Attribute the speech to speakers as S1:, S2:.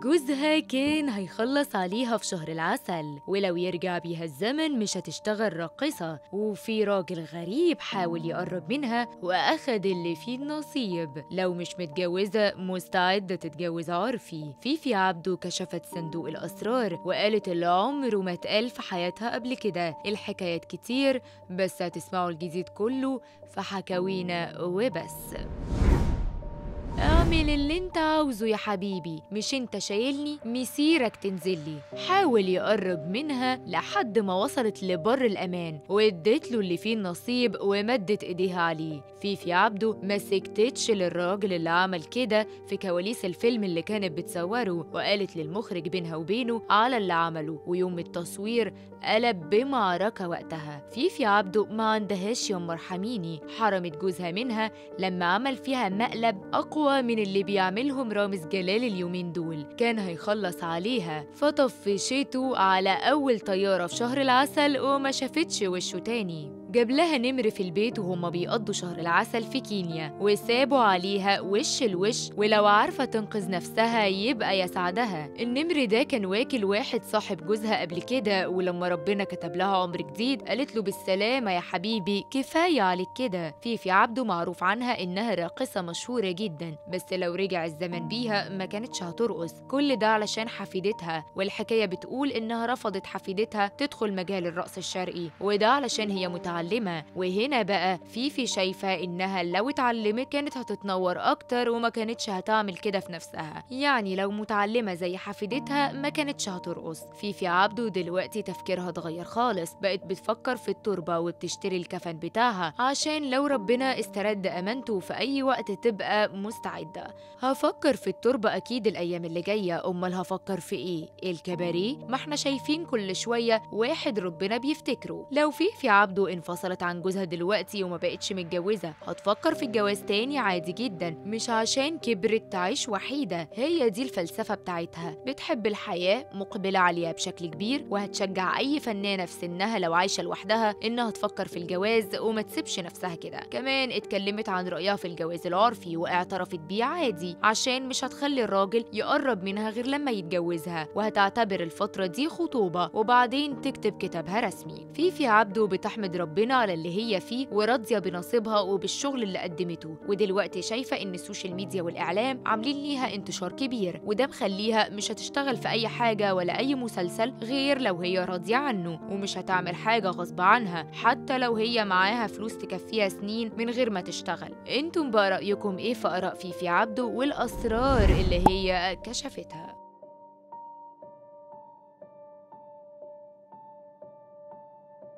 S1: جوزها كان هيخلص عليها في شهر العسل، ولو يرجع بيها الزمن مش هتشتغل راقصة. وفي راجل غريب حاول يقرب منها وأخد اللي فيه النصيب، لو مش متجوزة مستعدة تتجوز عرفي. فيفي عبده كشفت صندوق الأسرار وقالت اللي عمره ما اتقال في حياتها قبل كده. الحكايات كتير بس هتسمعوا الجديد كله في حكاوينا وبس. اعمل اللي انت عاوزه يا حبيبي، مش انت شايلني مسيرك تنزلي. حاول يقرب منها لحد ما وصلت لبر الامان وادت له اللي فيه النصيب ومدت ايديها عليه. فيفي عبده ما سكتتش للراجل اللي عمل كده في كواليس الفيلم اللي كانت بتصوره، وقالت للمخرج بينها وبينه على اللي عمله، ويوم التصوير قلب بمعركة وقتها. فيفي عبده ما عندهاش يا مرحميني، حرمت جوزها منها لما عمل فيها مقلب أقوى من اللي بيعملهم رامز جلال اليومين دول. كان هيخلص عليها فطفشته على أول طيارة في شهر العسل وما شافتش وشه تاني. جاب لها نمر في البيت وهما بيقضوا شهر العسل في كينيا، وسابوا عليها وش الوش، ولو عارفة تنقذ نفسها يبقى يسعدها. النمر ده كان واكل واحد صاحب جوزها قبل كده، ولما ربنا كتب لها عمر جديد قالت له بالسلامة يا حبيبي، كفاية عليك كده. فيفي عبده معروف عنها إنها راقصة مشهورة جدا، بس لو رجع الزمن بيها ما كانتش هترقص. كل ده علشان حفيدتها، والحكاية بتقول إنها رفضت حفيدتها تدخل مجال الرقص الشرقي، وده علشان هي متعلمة. وهنا بقى فيفي شايفة إنها لو اتعلمت كانت هتتنور أكتر وما كانتش هتعمل كده في نفسها. يعني لو متعلمة زي حفيدتها ما كانتش هترقص. فيفي عبده دلوقتي تفكيرها اتغير خالص، بقت بتفكر في التربة وبتشتري الكفن بتاعها عشان لو ربنا استرد أمانته في أي وقت تبقى مستعدة. هفكر في التربة أكيد الأيام اللي جاية، أمال هفكر في إيه؟ الكباريه؟ ما احنا شايفين كل شوية واحد ربنا بيفتكره. لو فيفي عبده انفصلت عن جوزها دلوقتي وما بقتش متجوزة هتفكر في الجواز تاني عادي جدا، مش عشان كبرت تعيش وحيدة. هي دي الفلسفة بتاعتها، بتحب الحياة، مقبلة عليها بشكل كبير، وهتشجع أي فنانة في سنها لو عايشة لوحدها إنها تفكر في الجواز وما تسيبش نفسها كده. كمان اتكلمت عن رأيها في الجواز العرفي واعترفت بيه عادي، عشان مش هتخلي الراجل يقرب منها غير لما يتجوزها، وهتعتبر الفترة دي خطوبة وبعدين تكتب كتابها رسمي. فيفي عبده بتحمد ربنا على اللي هي فيه وراضية بنصيبها وبالشغل اللي قدمته، ودلوقتي شايفة إن السوشيال ميديا والإعلام عاملين ليها انتشار كبير، وده مخليها مش هتشتغل في أي حاجة ولا أي مسلسل غير لو هي راضية عنه، ومش هتعمل حاجة غصب عنها حتى لو هي معاها فلوس تكفيها سنين من غير ما تشتغل. انتم بقى رأيكم ايه في آراء فيفي عبده والأسرار اللي هي كشفتها؟